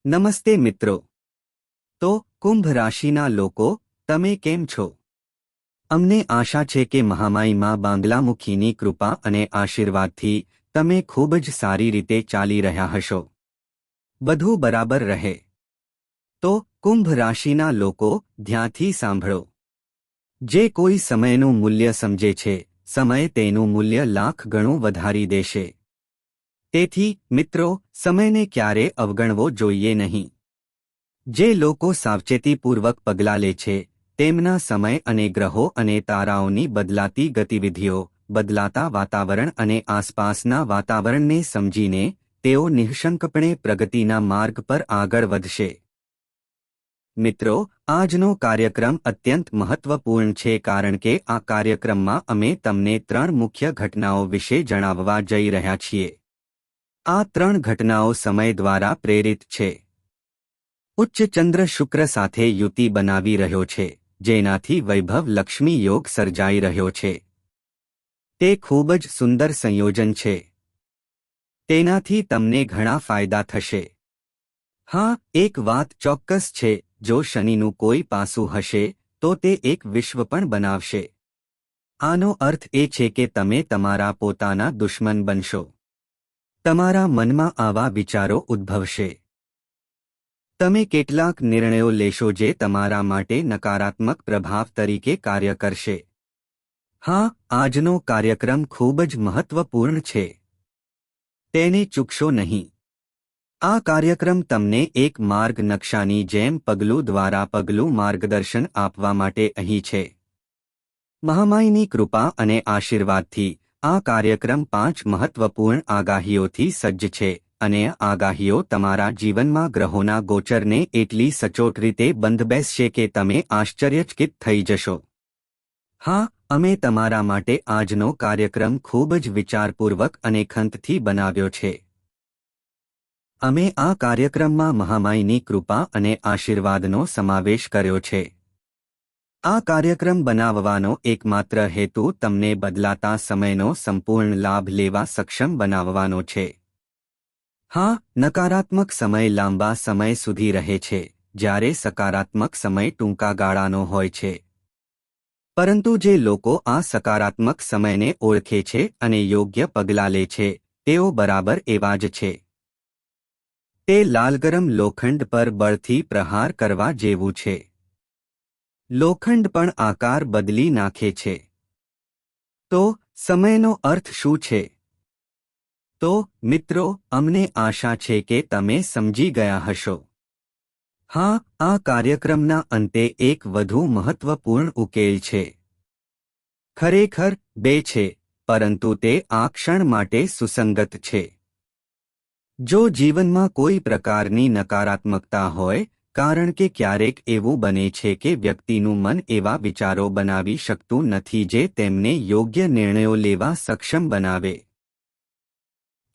નમસ્તે મિત્રો। તો કુંભ રાશિના લોકો તમે કેમ છો? અમને આશા છે કે મહામાઈમાં બાંગ્લામુખીની કૃપા અને આશીર્વાદથી તમે ખૂબ જ સારી રીતે ચાલી રહ્યા હશો। બધું બરાબર રહે। તો કુંભ રાશિના લોકો ધ્યાનથી સાંભળો। જે કોઈ સમયનું મૂલ્ય સમજે છે, સમય તેનું મૂલ્ય લાખ ગણું વધારી દેશે। તેથી મિત્રો, સમયને ક્યારે અવગણવો જોઈએ નહીં। જે લોકો સાવચેતીપૂર્વક પગલાં લે છે, તેમના સમય અને ગ્રહો અને તારાઓની બદલાતી ગતિવિધિઓ, બદલાતા વાતાવરણ અને આસપાસના વાતાવરણને સમજીને તેઓ નિઃશંકપણે પ્રગતિના માર્ગ પર આગળ વધશે। મિત્રો, આજનો કાર્યક્રમ અત્યંત મહત્વપૂર્ણ છે કારણ કે આ કાર્યક્રમમાં અમે તમને 3 મુખ્ય ઘટનાઓ વિશે જણાવવા જઈ રહ્યા છીએ। આ 3 ઘટનાઓ સમય દ્વારા પ્રેરિત છે। ઉચ્ચ ચંદ્ર શુક્ર સાથે યુતિ બનાવી રહ્યો છે, જેનાથી વૈભવ લક્ષ્મી યોગ સર્જાઈ રહ્યો છે। તે ખૂબ જ સુંદર સંયોજન છે। તેનાથી તમને ઘણા ફાયદા થશે। હા, એક વાત ચોક્કસ છે, જો શનિનું કોઈ પાસું હશે તો તે એક વિશ્વ પણ બનાવશે। આનો અર્થ એ છે કે તમે તમારા પોતાના દુશ્મન બનશો। તમારા મનમાં આવા વિચારો ઉદ્ભવશે। તમે કેટલાક નિર્ણયો લેશો જે તમારા માટે નકારાત્મક પ્રભાવ તરીકે કાર્ય કરશે। હા, આજનો કાર્યક્રમ ખૂબ જ મહત્વપૂર્ણ છે। તેને ચૂકશો નહીં। આ કાર્યક્રમ તમને એક માર્ગ નકશાની જેમ પગલું દ્વારા પગલું માર્ગદર્શન આપવા માટે અહીં છે। મહામાઈની કૃપા અને આશીર્વાદથી આ કાર્યક્રમ 5 મહત્વપૂર્ણ આગાહીઓથી સજ્જ છે અને આગાહીઓ તમારા જીવનમાં ગ્રહોના ગોચરને એટલી સચોટ રીતે બંધબેસશે કે તમે આશ્ચર્યચકિત થઈ જશો। હા, અમે તમારા માટે આજનો કાર્યક્રમ ખૂબ જ વિચારપૂર્વક અને ખંતથી બનાવ્યો છે। અમે આ કાર્યક્રમમાં મહામાઈની કૃપા અને આશીર્વાદનો સમાવેશ કર્યો છે। આ કાર્યક્રમ બનાવવાનો એકમાત્ર હેતુ તમને બદલાતા સમયનો સંપૂર્ણ લાભ લેવા સક્ષમ બનાવવાનો છે। હા, નકારાત્મક સમય લાંબા સમય સુધી રહે છે, જ્યારે સકારાત્મક સમય ટૂંકા ગાળાનો હોય છે। પરંતુ જે લોકો આ સકારાત્મક સમયને ઓળખે છે અને યોગ્ય પગલાં લે છે, તેઓ બરાબર એવા જ છે। તે લાલગરમ લોખંડ પર બળથી પ્રહાર કરવા જેવું છે। લોખંડ પણ આકાર બદલી નાખે છે। તો સમયનો અર્થ શું છે? તો મિત્રો, અમને આશા છે કે તમે સમજી ગયા હશો। હા, આ કાર્યક્રમના અંતે એક વધુ મહત્વપૂર્ણ ઉકેલ છે। ખરેખર 2 છે, પરંતુ તે આ ક્ષણ માટે સુસંગત છે। જો જીવનમાં કોઈ પ્રકારની નકારાત્મકતા હોય, કારણ કે ક્યારેક એવું બને છે કે વ્યક્તિનું મન એવા વિચારો બનાવી શકતું નથી જે તેમને યોગ્ય નિર્ણયો લેવા સક્ષમ બનાવે।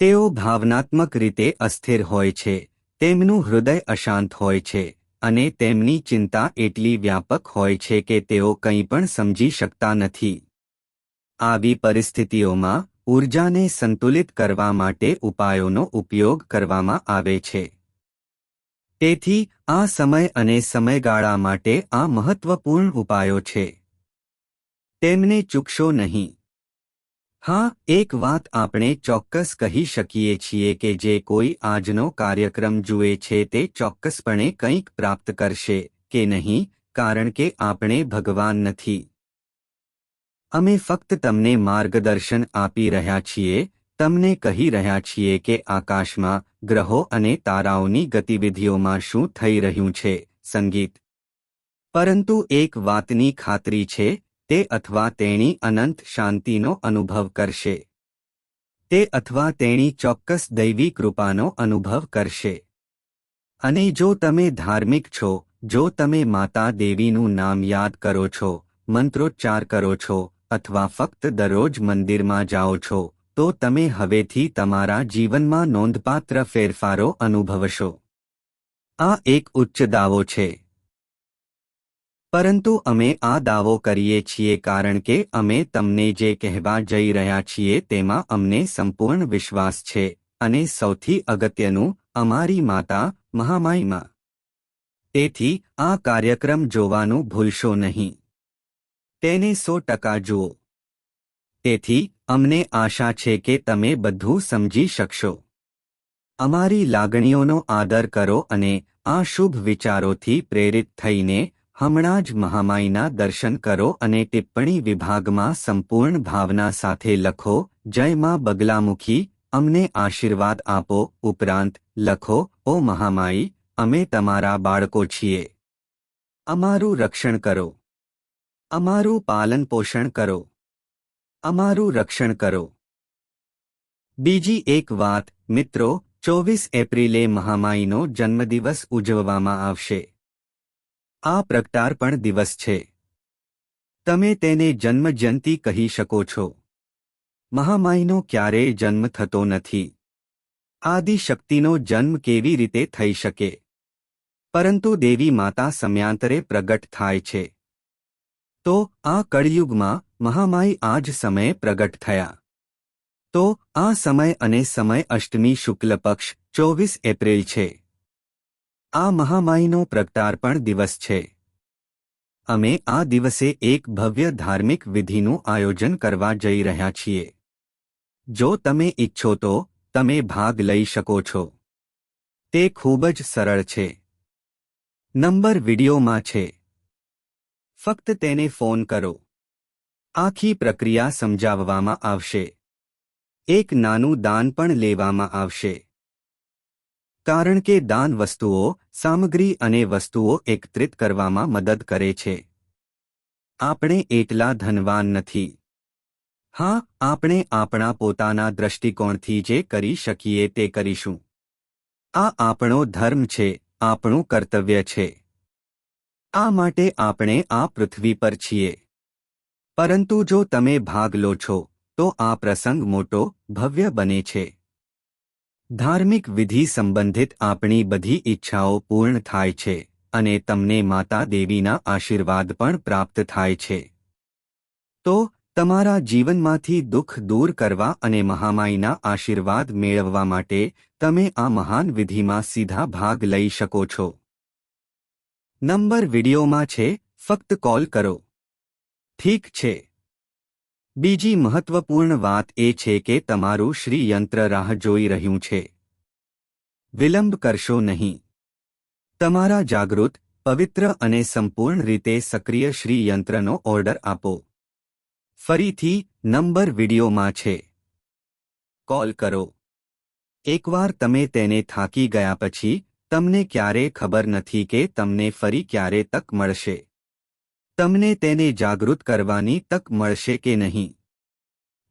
તેઓ ભાવનાત્મક રીતે અસ્થિર હોય છે, તેમનું હૃદય અશાંત હોય છે, અને તેમની ચિંતા એટલી વ્યાપક હોય છે કે તેઓ કંઈ પણ સમજી શકતા નથી। આવી પરિસ્થિતિઓમાં ઊર્જાને સંતુલિત કરવા માટે ઉપાયોનો ઉપયોગ કરવામાં આવે છે। તેથી આ સમય અને સમયગાળા માટે આ મહત્વપૂર્ણ ઉપાયો છે। તેમને ચૂકશો નહીં। હા, એક વાત આપણે ચોક્કસ કહી શકીએ છીએ કે જે કોઈ આજનો કાર્યક્રમ જુએ છે તે ચોક્કસપણે કંઈક પ્રાપ્ત કરશે કે નહીં, કારણ કે આપણે ભગવાન નથી। અમે ફક્ત તમને માર્ગદર્શન આપી રહ્યા છીએ, તમને કહી રહ્યા છીએ કે આકાશમાં ગ્રહો અને તારાઓની ગતિવિધિઓમાં શું થઈ રહ્યું છે, સંગીત। પરંતુ એક વાતની ખાતરી છે, તે અથવા તેણી અનંત શાંતિનો અનુભવ કરશે। તે અથવા તેણી ચોક્કસ દૈવી કૃપાનો અનુભવ કરશે। અને જો તમે ધાર્મિક છો, જો તમે માતા દેવીનું નામ યાદ કરો છો, મંત્રોચ્ચાર કરો છો, અથવા ફક્ત દરરોજ મંદિરમાં જાઓ છો, તો તમે હવેથી તમારા જીવનમાં નોંધપાત્ર ફેરફારો અનુભવશો। આ એક ઉચ્ચ દાવો છે। પરંતુ અમે આ દાવો કરીએ છીએ કારણ કે અમે તમને જે કહેવા જઈ રહ્યા છીએ તેમાં અમને સંપૂર્ણ વિશ્વાસ છે, અને સૌથી અગત્યનું, અમારી માતા મહામાઈમાં. તેથી આ કાર્યક્રમ જોવાનું ભૂલશો નહીં. તેને 100% જુઓ. તેથી અમને આશા છે કે તમે બધું સમજી શકશો. અમારી લાગણીઓનો આદર કરો અને આ શુભ વિચારોથી પ્રેરિત થઈને હમણાં જ મહામાઈના દર્શન કરો અને ટિપ્પણી વિભાગમાં સંપૂર્ણ ભાવના સાથે લખો, જય માં બગલામુખી, અમને આશીર્વાદ આપો. ઉપરાંત લખો, ઓ મહામાઈ, અમે તમારા બાળકો છીએ. અમારું રક્ષણ કરો. અમારું પાલન પોષણ કરો. અમારું રક્ષણ કરો. બીજી એક વાત, મિત્રો, 24 એપ્રિલે મહામાઈનો જન્મદિવસ ઉજવવામાં આવશે. આ પ્રગટાર્પણ દિવસ છે. તમે તેને જન્મજયંતિ કહી શકો છો. મહામાઈનો ક્યારેય જન્મ થતો નથી. આદિશક્તિનો જન્મ કેવી રીતે થઈ શકે? પરંતુ દેવી માતા સમયાંતરે પ્રગટ થાય છે. તો આ કળિયુગમાં મહામાઈ આ જ સમયે પ્રગટ થયા. તો આ સમય અને સમય અષ્ટમી શુક્લ પક્ષ 24 એપ્રિલ છે. આ મહામાઈનો પ્રગટાર્પણ દિવસ છે. અમે આ દિવસે એક ભવ્ય ધાર્મિક વિધિનું આયોજન કરવા જઈ રહ્યા છીએ. જો તમે ઈચ્છો તો તમે ભાગ લઈ શકો છો. તે ખૂબ જ સરળ છે. નંબર વિડીયોમાં છે. ફક્ત તેને ફોન કરો. આખી પ્રક્રિયા સમજાવવામાં આવશે. એક નાનું દાન પણ લેવામાં આવશે. કારણ કે દાન વસ્તુઓ, સામગ્રી અને વસ્તુઓ એકત્રિત કરવામાં મદદ કરે છે. આપણે એટલા ધનવાન નથી. હા, આપણે આપણા પોતાના દૃષ્ટિકોણથી જે કરી શકીએ તે કરીશું. આ આપણો ધર્મ છે, આપણું કર્તવ્ય છે. આ માટે આપણે આ પૃથ્વી પર છીએ. પરંતુ જો તમે ભાગ લો છો, તો આ પ્રસંગ મોટો, ભવ્ય બને છે. ધાર્મિક વિધિ સંબંધિત આપણી બધી ઈચ્છાઓ પૂર્ણ થાય છે અને તમને માતા દેવીના આશીર્વાદ પણ પ્રાપ્ત થાય છે. તો તમારા જીવનમાંથી દુઃખ દૂર કરવા અને મહામાઈના આશીર્વાદ મેળવવા માટે તમે આ મહાન વિધિમાં સીધા ભાગ લઈ શકો છો. નંબર વિડીયોમાં છે, ફક્ત કોલ કરો. ઠીક છે. બીજી મહત્વપૂર્ણ વાત એ છે કે તમારું શ્રી યંત્ર રાહ જોઈ રહ્યું છે. વિલંબ કરશો નહીં. તમારા જાગૃત, પવિત્ર અને સંપૂર્ણ રીતે સક્રિય શ્રી યંત્રનો ઓર્ડર આપો. ફરીથી, નંબર વિડીયોમાં છે. કોલ કરો. એકવાર તમે તેને થાકી ગયા પછી, તમને ક્યારે ખબર નથી કે તમને ફરી ક્યારે તક મળશે. તમને તેને જાગૃત કરવાની તક મળશે કે નહીં.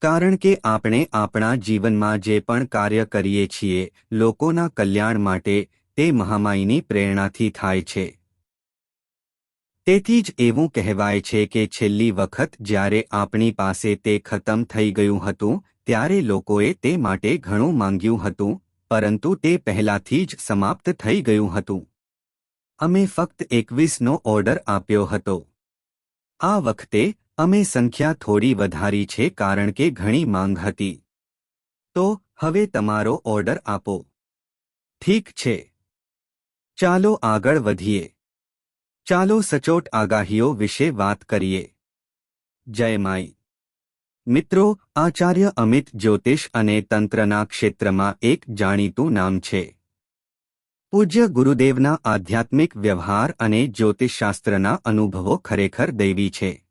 કારણ કે આપણે આપણા જીવનમાં જે પણ કાર્ય કરીએ છીએ, લોકોના કલ્યાણ માટે, તે મહામાઈની પ્રેરણાથી થાય છે. તેથી જ એવું કહેવાય છે કે છેલ્લી વખત જ્યારે આપણી પાસે તે ખતમ થઈ ગયું હતું, ત્યારે લોકોએ તે માટે ઘણું માંગ્યું હતું, પરંતુ તે પહેલાથી જ સમાપ્ત થઈ ગયું હતું. અમે ફક્ત 21નો ઓર્ડર આપ્યો હતો. આ વખતે અમે સંખ્યા થોડી વધારી છે કારણ કે ઘણી માંગ હતી. તો હવે તમારો ઓર્ડર આપો. ઠીક છે. ચાલો આગળ વધીએ. ચાલો સચોટ આગાહીઓ વિશે વાત કરીએ. જય માઈ. મિત્રો, આચાર્ય અમિત જ્યોતિષ અને તંત્રના ક્ષેત્રમાં એક જાણીતું નામ છે. પૂજ્ય ગુરુદેવના આધ્યાત્મિક વ્યવહાર અને જ્યોતિષશાસ્ત્રના અનુભવો ખરેખર દૈવી છે.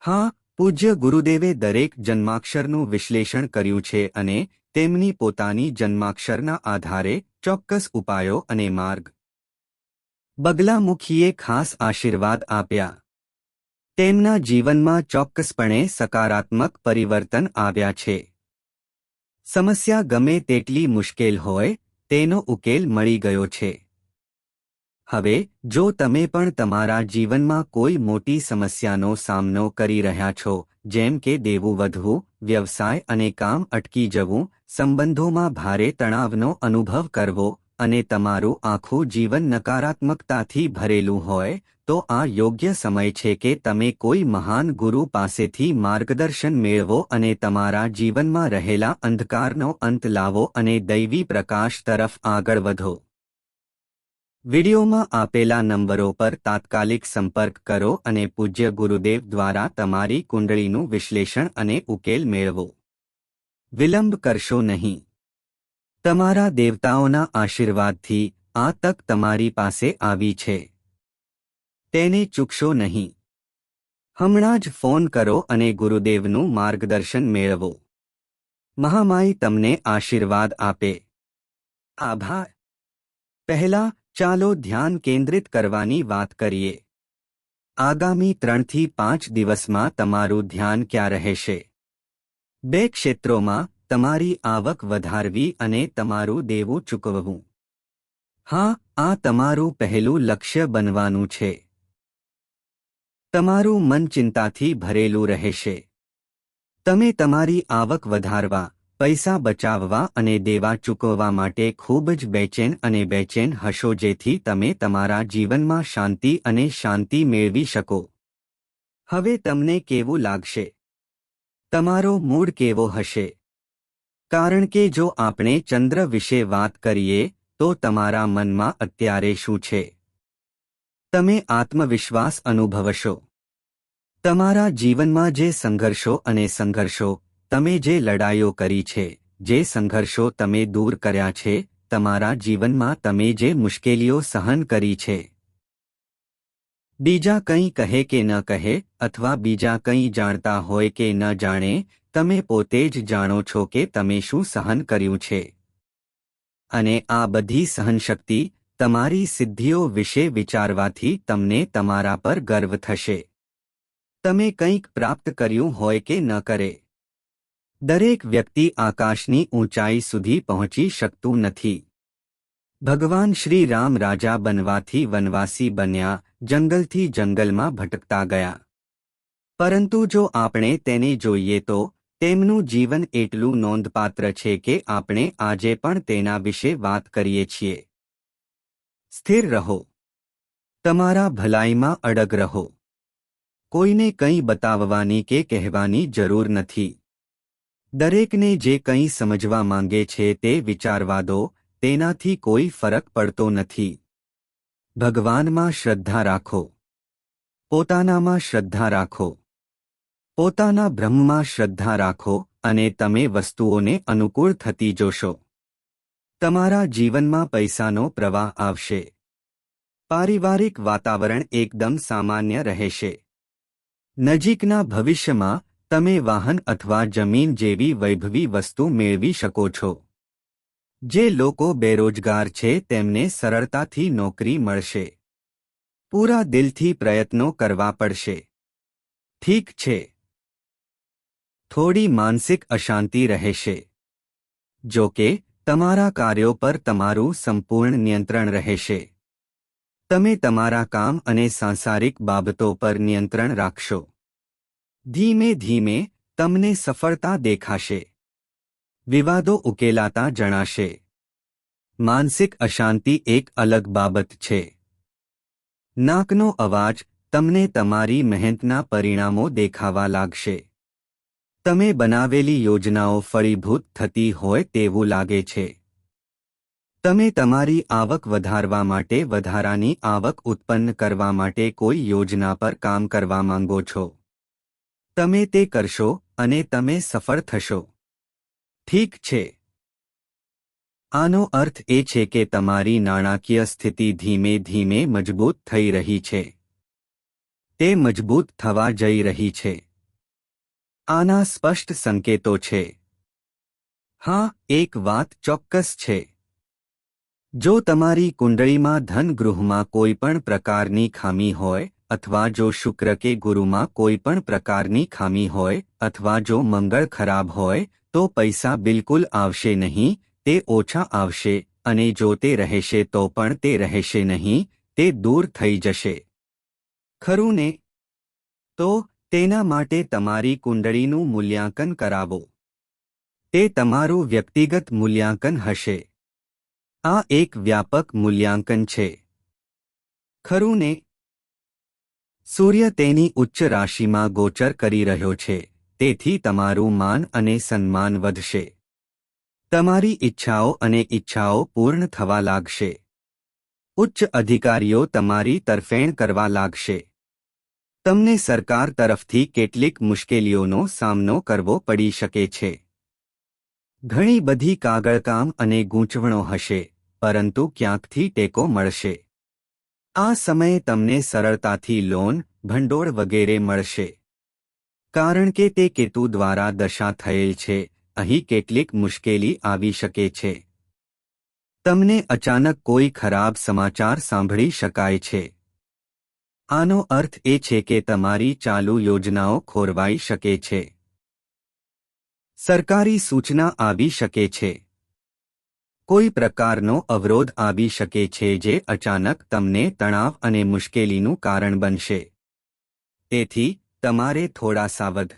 હા, પૂજ્ય ગુરુદેવે દરેક જન્માક્ષરનું વિશ્લેષણ કર્યું છે અને તેમની પોતાની જન્માક્ષરના આધારે ચોક્કસ ઉપાયો અને માર્ગ બગલામુખીએ ખાસ આશીર્વાદ આપ્યા. તેમના જીવનમાં ચોક્કસપણે સકારાત્મક પરિવર્તન આવ્યા છે. સમસ્યા ગમે તેટલી મુશ્કેલ હોય, તેનો ઉકેલ મળી ગયો છે. હવે જો તમે પણ તમારા જીવનમાં કોઈ મોટી સમસ્યાનો સામનો કરી રહ્યા છો, જેમ કે દેવું વધવું, વ્યવસાય અને કામ અટકી જવું, સંબંધોમાં ભારે તણાવનો અનુભવ કરવો, અને તમારું આખું જીવન નકારાત્મકતાથી ભરેલું હોય તો આ યોગ્ય સમય છે કે તમે કોઈ મહાન ગુરુ પાસેથી માર્ગદર્શન મેળવો અને તમારા જીવનમાં રહેલા અંધકારનો અંત લાવો અને દૈવી પ્રકાશ તરફ આગળ વધો. વિડિયોમાં આપેલા નંબરો પર તાત્કાલિક સંપર્ક કરો અને પૂજ્ય ગુરુદેવ દ્વારા તમારી કુંડળીનું વિશ્લેષણ અને ઉકેલ મેળવો. વિલંબ કરશો નહીં. તમારા દેવતાઓના આશીર્વાદથી આ તક તમારી પાસે આવી છે. તેને ચૂકશો નહીં. હમણાં જ ફોન કરો અને ગુરુદેવનું માર્ગદર્શન મેળવો. મહામાઈ તમને આશીર્વાદ આપે. આભાર. પહેલા ચાલો ધ્યાન કેન્દ્રિત કરવાની વાત કરીએ. આગામી 3 થી 5 દિવસમાં તમારું ધ્યાન ક્યાં રહેશે? 2 ક્ષેત્રોમાં, તમારી આવક વધારવી અને તમારું દેવું ચૂકવવું. હા, આ તમારું પહેલું લક્ષ્ય બનવાનું છે. તમારું મન ચિંતાથી ભરેલું રહેશે. તમે તમારી આવક વધારવા, પૈસા બચાવવા અને દેવા ચૂકવવા માટે ખૂબ જ બેચેન હશો, જેથી તમે તમારા જીવનમાં શાંતિ મેળવી શકો. હવે તમને કેવું લાગશે? તમારો મૂડ કેવો હશે? કારણ કે જો આપણે ચંદ્ર વિશે વાત કરીએ તો તમારા મનમાં અત્યારે શું છે? તમે આત્મવિશ્વાસ અનુભવશો. તમારા જીવનમાં જે સંઘર્ષો, તમે જે લડાઈઓ કરી છે, જે સંઘર્ષો તમે દૂર કર્યા છે, તમારા જીવનમાં તમે જે મુશ્કેલીઓ સહન કરી છે. બીજા કંઈ કહે કે ન કહે, અથવા બીજા કંઈ જાણતા હોય કે ન જાણે, તમે પોતે જ જાણો છો કે તમે શું સહન કર્યું છે. અને આ બધી સહનશક્તિ, તમારી સિદ્ધિઓ વિશે વિચારવાથી તમને તમારા પર ગર્વ થશે. તમે કંઈક પ્રાપ્ત કર્યું હોય કે ન કરે. દરેક વ્યક્તિ આકાશની ઊંચાઈ સુધી પહોંચી શકતું નથી. ભગવાન શ્રી રામ રાજા બનવાથી વનવાસી બન્યા, જંગલથી જંગલમાં ભટકતા ગયા. પરંતુ જો આપણે તેને જોઈએ તો તેમનું જીવન એટલું નોંધપાત્ર છે કે આપણે આજે પણ તેના વિશે વાત કરીએ છીએ. સ્થિર રહો. તમારા ભલાઈમાં અડગ રહો. કોઈને કંઈ બતાવવાની કે કહેવાની જરૂર નથી. દરેકને જે કંઈ સમજવા માંગે છે તે વિચારવા દો, તેનાથી કોઈ ફરક પડતો નથી. ભગવાનમાં શ્રદ્ધા રાખો. પોતાનામાં શ્રદ્ધા રાખો. પોતાના બ્રહ્મમાં શ્રદ્ધા રાખો અને તમે વસ્તુઓને અનુકૂળ થતી જોશો. તમારા જીવનમાં પૈસાનો પ્રવાહ આવશે. પારિવારિક વાતાવરણ એકદમ સામાન્ય રહેશે. નજીકના ભવિષ્યમાં તમે વાહન અથવા જમીન જેવી વૈભવી વસ્તુ મેળવી શકો છો. જે લોકો બેરોજગાર છે તેમને સરળતાથી નોકરી મળશે. પૂરા દિલથી પ્રયત્નો કરવા પડશે. ઠીક છે. થોડી માનસિક અશાંતિ રહેશે. જો કે તમારા કાર્યો પર તમારું સંપૂર્ણ નિયંત્રણ રહેશે. તમે તમારા કામ અને સાંસારિક બાબતો પર નિયંત્રણ રાખશો. ધીમે ધીમે તમને સફળતા દેખાશે. વિવાદો ઉકેલાતા જણાશે. માનસિક અશાંતિ એક અલગ બાબત છે. નાકનો અવાજ, તમને તમારી મહેનતના પરિણામો દેખાવા લાગશે. તમે બનાવેલી યોજનાઓ ફળીભૂત થતી હોય તેવું લાગે છે. તમે તમારી આવક વધારવા માટે વધારાની આવક ઉત્પન્ન કરવા માટે કોઈ યોજના પર કામ કરવા માંગો છો. તમે તે કરશો અને તમે સફળ થશો. ઠીક છે. આનો અર્થ એ છે કે તમારી નાણાકીય સ્થિતિ ધીમે ધીમે મજબૂત થઈ રહી છે. તે મજબૂત થવા જઈ રહી છે. આના સ્પષ્ટ સંકેતો છે. હા, એક વાત ચોક્કસ છે. જો તમારી કુંડળીમાં ધન ગૃહમાં કોઈ પણ પ્રકારની ખામી હોય, અથવા જો શુક્ર કે ગુરુમાં કોઈ પણ પ્રકારની ખામી હોય, અથવા જો મંગળ ખરાબ હોય, તો પૈસા બિલકુલ આવશે નહીં, તે ઓછા આવશે, અને જો તે રહેશે તો પણ તે રહેશે નહીં, તે દૂર થઈ જશે. ખરું ને? તો તેના માટે તમારી કુંડળીનું મૂલ્યાંકન કરાવો. તે તમારું વ્યક્તિગત મૂલ્યાંકન હશે. આ એક વ્યાપક મૂલ્યાંકન છે, ખરું ને? સૂર્ય તેની ઉચ્ચ રાશિમાં ગોચર કરી રહ્યો છે, તેથી તમારું માન અને સન્માન વધશે. તમારી ઈચ્છાઓ અને ઇચ્છાઓ પૂર્ણ થવા લાગશે. ઉચ્ચ અધિકારીઓ તમારી તરફેણ કરવા લાગશે. તમને સરકાર તરફથી કેટલીક મુશ્કેલીઓનો સામનો કરવો પડી શકે છે. ઘણી બધી કાગળકામ અને ગૂંચવણો હશે, પરંતુ ક્યાંકથી ટેકો મળશે. આ સમયે તમને સરળતાથી લોન, ભંડોળ વગેરે મળશે. કારણ કે તે કેતુ દ્વારા દશા થયેલ છે, અહીં કેટલીક મુશ્કેલી આવી શકે છે. તમને અચાનક કોઈ ખરાબ સમાચાર સાંભળી શકાય છે. આનો અર્થ એ છે કે તમારી ચાલુ યોજનાઓ ખોરવાઈ શકે છે. સરકારી સૂચના આવી શકે છે. કોઈ પ્રકારનો અવરોધ આવી શકે છે જે અચાનક તમને તણાવ અને મુશ્કેલીનું કારણ બનશે. તેથી તમારે થોડા સાવધ